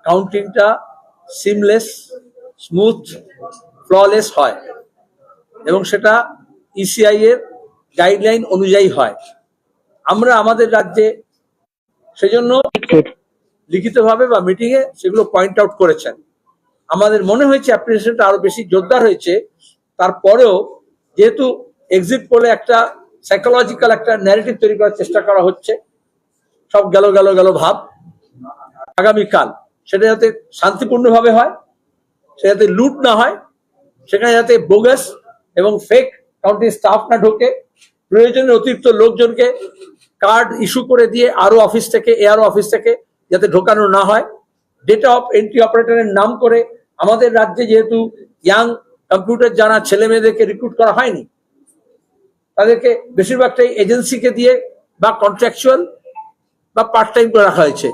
কাউন্টিংটা seamless, smooth, flawless হয় এবং সেটা ইসিআই এর গাইডলাইন অনুযায়ী হয়। আমরা আমাদের রাজ্যে সেজন্য লিখিতভাবে বা মিটিং এ সেগুলো পয়েন্ট আউট করেছেন। আমাদের মনে হয়েছে অ্যাপ্লিকেশনটা আরো বেশি জোরদার হয়েছে। তারপরেও যেহেতু এক্সিট পোলে একটা সাইকোলজিক্যাল একটা ন্যারেটিভ তৈরি করার চেষ্টা করা হচ্ছে, সব গেল গেল গেল ভাব, আগামীকাল সেটা যাতে শান্তিপূর্ণভাবে হয়, সেটা যাতে লুট না হয়, সেখানে যাতে বোগাস এবং ফেক কাউন্টিং স্টাফ না ঢোকে, প্রয়োজনীয় অতিরিক্ত লোকজনকে কার্ড ইস্যু করে দিয়ে আরো অফিস থেকে এআরও অফিস থেকে যাতে ঢোকানো না হয়। ডেটা অফ এন্ট্রি অপারেটরের নাম করে আমাদের রাজ্যে যেহেতু ইয়াং কম্পিউটার জানা ছেলে মেয়েদেরকে রিক্রুট করা হয়নি, তাদেরকে বেশিরভাগটাই এজেন্সিকে দিয়ে বা কন্ট্রাকচুয়াল বা পার্ট টাইম করে রাখা হয়েছে।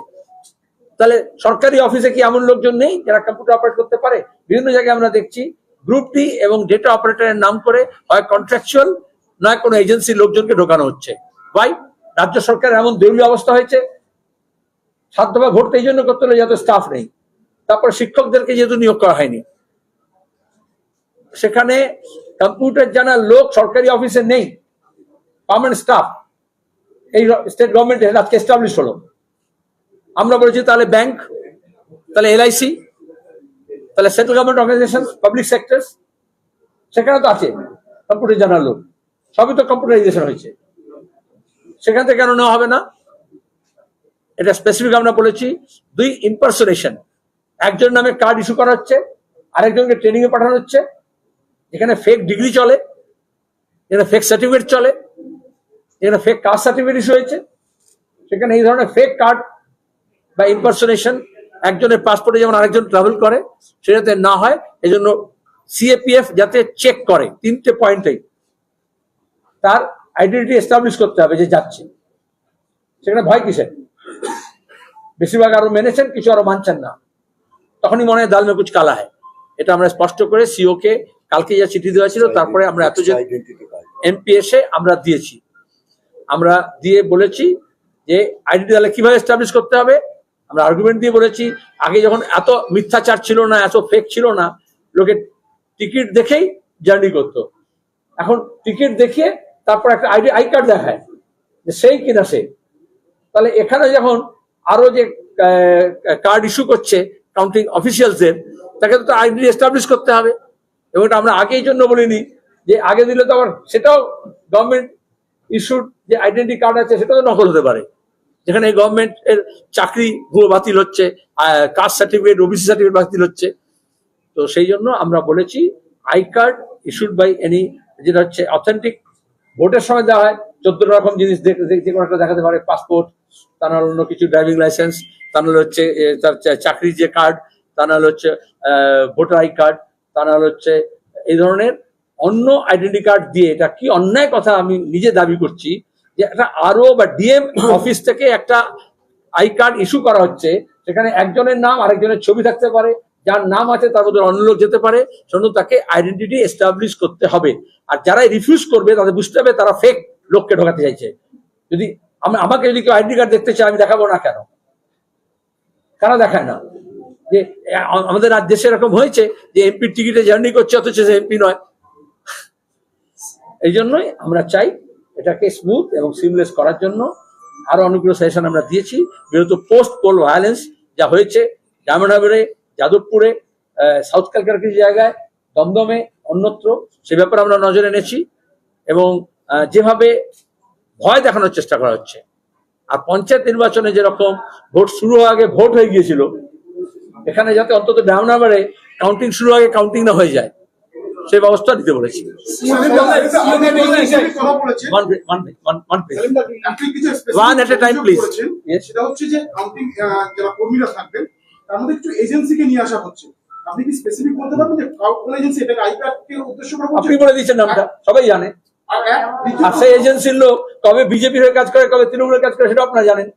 তাহলে সরকারি অফিসে কি এমন লোকজন নেই যারা কম্পিউটার অপারেট করতে পারে? বিভিন্ন জায়গায় আমরা দেখছি গ্রুপ ডি এবং ডেটা অপারেটরের নাম করে হয় কন্ট্রাকচুয়াল নয় কোনো এজেন্সির লোকজনকে ঢোকানো হচ্ছে। ভাই, রাজ্য সরকার এমন দেউলিয়া অবস্থা হয়েছে। 7 দফা ভোট এই জন্য করতে হলে যত স্টাফ নেই, তারপরে শিক্ষকদেরকে যেহেতু নিয়োগ করা হয়নি, সেখানে কম্পিউটার জানার লোক সরকারি অফিসে নেই, পার্মানেন্ট স্টাফ এই স্টেট গভর্নমেন্ট আজকে এস্টাবলিশ হলো। আমরা বলেছি তাহলে ব্যাংক, তাহলে এলআইসি, তাহলে central government organisation, public sector, সেখানে তো আছে কম্পিউটার জানার লোক, সবই তো কম্পিউটারাইজেশন হয়েছে, সেখান থেকে কেন নেওয়া হবে না? এটা স্পেসিফিক আমরা বলেছি। 2, ইম্পারসোনেশন, একজন নামে কার্ড ইস্যু করা হচ্ছে, আরেকজনকে ট্রেনিং এ পাঠানো হচ্ছে, যেখানে ফেক ডিগ্রি চলে, যেখানে ফেক সার্টিফিকেট চলে, যেখানে ফেক কাস্ট সার্টিফিকেট ইস্যু হয়েছে, সেখানে এই ধরনের ফেক কার্ড বা ইম্পারসোনেশন একজনের পাসপোর্টে যেমন আরেকজন ট্রাভেল করে সেটাতে না হয়, এজন্য সিএপিএফ যাতে চেক করে 3টে পয়েন্টেই তার আইডেন্টিটি এস্টাবলিশ করতে হবে যে যাচ্ছে। সেখানে ভয় কিসের? বেশিরভাগ আরো মেনেছেন, কিছু আরো মানছেন না, তখনই মনে হয় দাল মে কুছ কালা হয়। এটা আমরা স্পষ্ট করে সিও কে কালকে যা চিঠি দেওয়া ছিল, তারপরে আমরা এতজন এমপিএসে আমরা দিয়েছি, আমরা দিয়ে বলেছি যে আইডেন্টি তাহলে কিভাবে এস্টাবলিশ করতে হবে। আমরা আর্গুমেন্ট দিয়ে বলেছি, আগে যখন এত মিথ্যাচার ছিল না, এত ফেক ছিল না, লোকে টিকিট দেখেই জার্নি করতো। এখন টিকিট দেখিয়ে তারপর একটা আই কার্ড দেখায় যে সেই কিনা সে। তাহলে এখানে যখন আরো যে কার্ড ইস্যু করছে কাউন্টিং অফিসিয়ালসদের, তাকে তো আইডেন্টি এস্টাবলিশ করতে হবে। এবং এটা আমরা আগেই জন্য বলিনি যে আগে দিলে তো আবার সেটাও গভর্নমেন্ট ইস্যুড যে আইডেন্টি কার্ড আছে সেটাও তো নকল হতে পারে, যেখানে গভর্নমেন্ট এর চাকরি বাতিল হচ্ছে, কাস্ট সার্টিফিকেট, ওবিসি সার্টিফিকেট বাতিল হচ্ছে। তো সেই জন্য আমরা বলেছি I card issued by any, যেটা হচ্ছে অথেন্টিক, ভোটের সময় দেওয়া হয় 14 রকম জিনিস যে কোনো একটা দেখাতে পারে, পাসপোর্ট, তা নাহলে অন্য কিছু, ড্রাইভিং লাইসেন্স, তা নাহলে হচ্ছে তার চাকরির যে কার্ড, তা নাহলে হচ্ছে ভোটার আই কার্ড, তা নাহলে হচ্ছে এই ধরনের অন্য আইডেন্টি কার্ড দিয়ে। এটা কি অন্যায় কথা আমি নিজে দাবি করছি যে একটা আরও বা ডিএম অফিস থেকে একটা আই কার্ড ইস্যু করা হচ্ছে, সেখানে একজনের নাম আরেকজনের ছবি থাকতে পারে, যার নাম আছে তার মধ্যে অন্য লোক যেতে পারে, সেজন্য তাকে আইডেন্টিটি এস্টাবলিশ করতে হবে। আর যারাই রিফিউজ করবে তাদের বুঝতে হবে তারা ফেক লোককে ঢোকাতে চাইছে। যদি আমাকে যদি কেউ আইডেন্টি কার্ড দেখতে চায়, আমি দেখাবো না কেন? কেন দেখায় না? যে আমাদের দেশে এরকম হয়েছে যে এমপির টিকিটে জার্নি করছে অথচ সে এমপি নয়। এই জন্যই আমরা চাই এটাকে স্মুথ এবং সিমলেস করার জন্য আরো অনেকগুলো সাজেশন আমরা দিয়েছি। যেহেতু পোস্ট পোল ভায়োলেন্স যা হয়েছে ডায়মন্ড হারবারে, যাদবপুরে, সাউথ ক্যালকাটার কিছু জায়গায়, দমদমে, অন্যত্র, সে ব্যাপারে আমরা নজরে এনেছি। এবং যেভাবে ভয় দেখানোর চেষ্টা করা হচ্ছে, আর পঞ্চায়েত নির্বাচনে যেরকম ভোট শুরু হওয়ার আগে ভোট হয়ে গিয়েছিল, এখানে যাতে অন্তত ডায়মন্ড হারবারে কাউন্টিং শুরু আগে কাউন্টিং না হয়ে যায় সেই ব্যবস্থা দিতে বলেছি। One at a time, please. সেটা হচ্ছে যে কাউন্টিং যারা কর্মীরা থাকবেন তার মধ্যে কিছু এজেন্সিকে নিয়ে আসা হচ্ছে। আপনি কি স্পেসিফিক বলতে পারবেন যে কোন এজেন্সি এটাকে আইপ্যাড কে উদ্দেশ্য করে বলছেন? আপনি বলে দিচ্ছেন নামটা, সবাই জানে। আর সেই এজেন্সির লোক কবে বিজেপির হয়ে কাজ করে, কবে তৃণমূলের কাজ করে, সেটা আপনারা জানেন।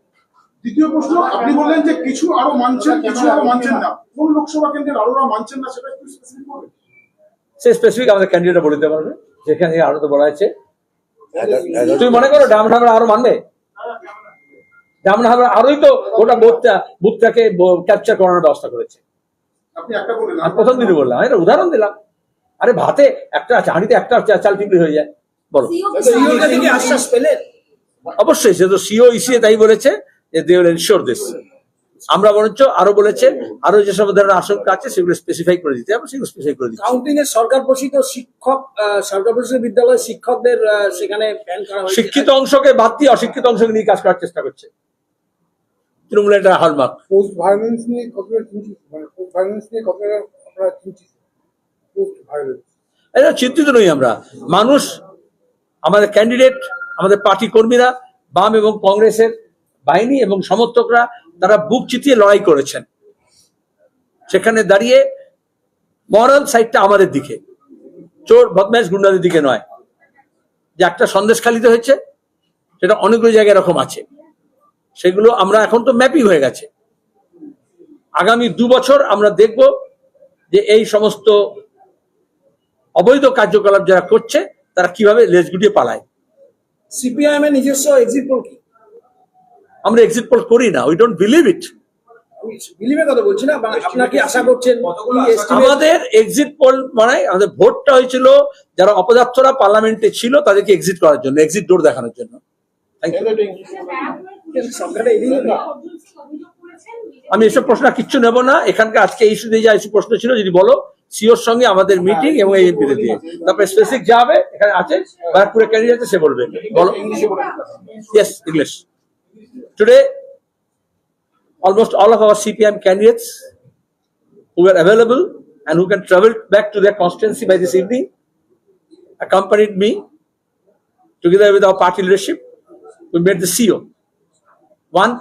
দ্বিতীয় প্রশ্ন, আপনি বললেন যে কিছু আরো মানছেন, কিছু আরো মানছেন না। কোন লোকসভা কেন্দ্রের আরো মানছেন না সেটা একটু স্পেসিফিক করবেন? সে স্পেসিফিক আমাদের ক্যান্ডিডেট বলে দিতে পারবে, যেখানে আরো তো বলা আছে। তুমি মনে করো ডায়মন্ড হারবার আরো মানবে? যেমন আমরা আরোই তো ওটা বুথটাকে ক্যাপচার করানোর ব্যবস্থা করেছে। আপনি একটা বললেন, আমি প্রথম দিনই বললাম, আমি একটা উদাহরণ দিলাম। আরে ভাতে একটা হাঁড়িতে একটা চাল চিংড়ি হয়ে যায়, বলো। আশ্বাস পেলেন? অবশ্যই, সে তো সিও ইসিএ তাই বলেছে যে দে উইল এনশিওর দিস। আমরা বরঞ্চ আরো বলেছে আরো যেসব ধরনের আশঙ্কা আছে সেগুলো স্পেসিফাই করে দিতে, আমরা সেগুলো স্পেসিফাই করে দিচ্ছি। কাউন্টিং এর সরকার পোষিত শিক্ষক, সরকার পোষিত বিদ্যালয়ের শিক্ষকদের সেখানে ব্যান করা হয়েছে। শিক্ষিত অংশকে বাদ দিয়ে অশিক্ষিত অংশকে নিয়ে কাজ করার চেষ্টা করছে তৃণমূলের একটা হলমার্ক। পোস্ট ভায়োলেন্স নিয়ে কতটা চিন্তিত, মানে পোস্ট ভায়োলেন্স নিয়ে কতটা আপনারা চিন্তিত? পোস্ট ভায়োলেন্স এটা চিন্তিত নই আমরা। মানুষ, আমাদের ক্যান্ডিডেট, আমাদের পার্টি কর্মীরা, বাম এবং কংগ্রেসের বাহিনী এবং সমর্থকরা তারা বুক চিতিয়ে লড়াই করেছেন। সেখানে দাঁড়িয়ে মরাল সাইডটা আমাদের দিকে, চোর বদমাইশ গুন্ডাদের দিকে নয়। যে একটা সন্দেশখালিতে হয়েছে সেটা অনেকগুলো জায়গায় এরকম আছে, সেগুলো আমরা এখন তো ম্যাপিং হয়ে গেছে। আগামী 2 বছর আমরা দেখব যে এই সমস্ত অবৈধ কার্যকলাপ যারা করছে তারা কিভাবে লেজ গুটিয়ে পালায়। সিপিআইএম এর নিজস্ব এক্সিট পোল কি? আমরা এক্সিট পোল করি না, উই ডোন্ট বিলিভ ইট। বিলিভের কথা বলছি না, আপনারা কি আশা করছেন? আমাদের এক্সিট পোল মানে আমাদের ভোটটা হয়েছিল যারা অপদার্থরা পার্লামেন্টে ছিল তাদেরকে এক্সিট করার জন্য, এক্সিট ডোর দেখানোর জন্য। Thank you. সরকারটা এদিকে আমি এসব প্রশ্ন কিচ্ছু নেব না। এখানকার আজকে এই ইস্যুতে যা ইস্যু প্রশ্ন ছিল যদি বলো, সিওর সঙ্গে আমাদের মিটিং এবং এই এমপিতে দিয়ে, তারপরে স্পেসিফিক যা হবে এখানে আছে ব্যারাকপুরে ক্যান্ডিডেট আছে সে বলবে। বলো। Yes, English. Today almost all of our CPM candidates who were available and who can travel back to their constituency by this evening accompanied me together with our party leadership. We met the CEO. One,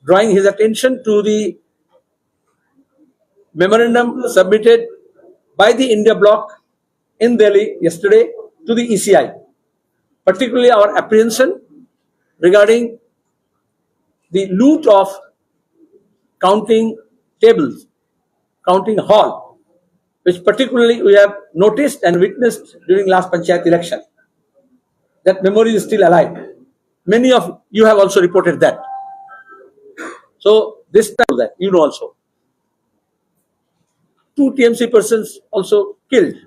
drawing his attention to the memorandum submitted by the India bloc in Delhi yesterday to the ECI, particularly our apprehension regarding the loot of counting tables, counting hall, which particularly we have noticed and witnessed during last Panchayat election. That memory is still alive. Many of you have also reported that. So this time that you know also. 2 TMC persons also killed.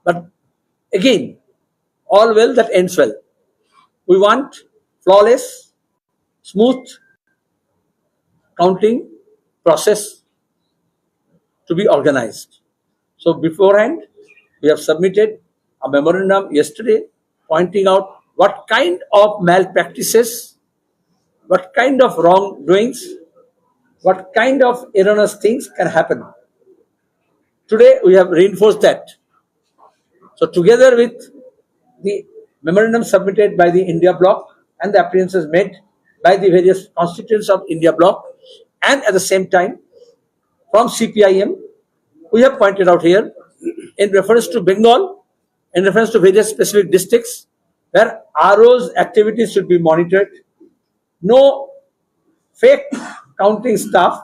But again, all well that ends well. We want flawless, smooth counting process to be organized. So beforehand, we have submitted a memorandum yesterday pointing out what kind of malpractices, what kind of wrongdoings, what kind of erroneous things can happen. Today, we have reinforced that. So together with the memorandum submitted by the India bloc and the appearances made by the various constituents of India bloc, and at the same time from CPIM, we have pointed out here in reference to Bengal, in reference to various specific districts where RO's activities should be monitored. No fake counting staff,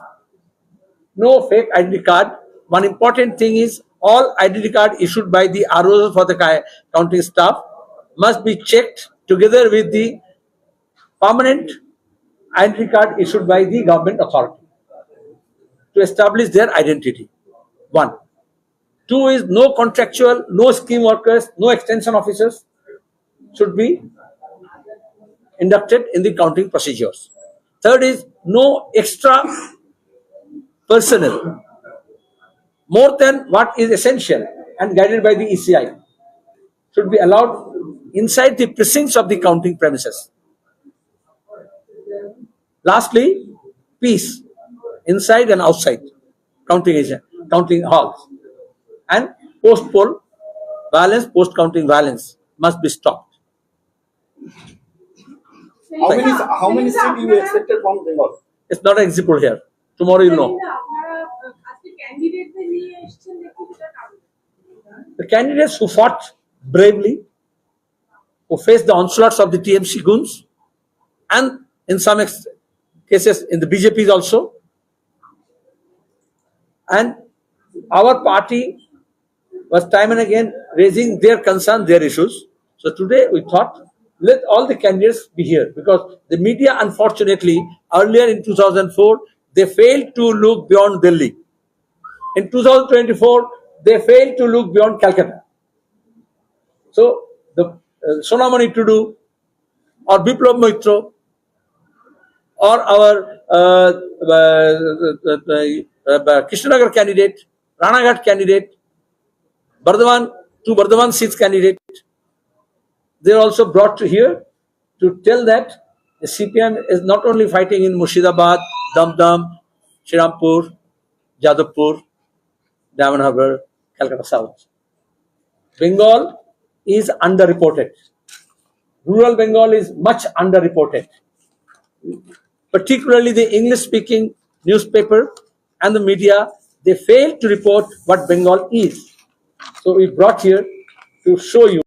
no fake ID card. One important thing is all ID card issued by the ROs for the counting staff must be checked together with the permanent ID card issued by the government authority to establish their identity. 1. 2 is no contractual, no scheme workers, no extension officers should be inducted in the counting procedures. Third is no extra personnel more than what is essential and guided by the ECI should be allowed inside the precincts of the counting premises. Lastly, peace inside and outside counting halls, and post-poll violence, post-counting violence must be stopped. How many seats you expected from Bengal? It's not an example here. Tomorrow you'll know. The candidates who fought bravely, who faced the onslaughts of the TMC goons, and in some cases in the BJPs also, and our party was time and again raising their concerns, their issues. So today we thought let all the candidates be here, because the media, unfortunately, earlier in 2004, they failed to look beyond Delhi. In 2024, they failed to look beyond Calcutta. So the Sonamani Tudu or Biplab Moitra or our Krishnanagar candidate, Ranaghat candidate, Bardhaman, two Bardhaman seats candidate, they are also brought to here to tell that the CPM is not only fighting in Murshidabad, Damdam, Shirampur, Jadavpur, Diamond Harbour, Calcutta South. Bengal is underreported. Rural Bengal is much underreported. Particularly the English-speaking newspaper and the media, they fail to report what Bengal is. So we brought here to show you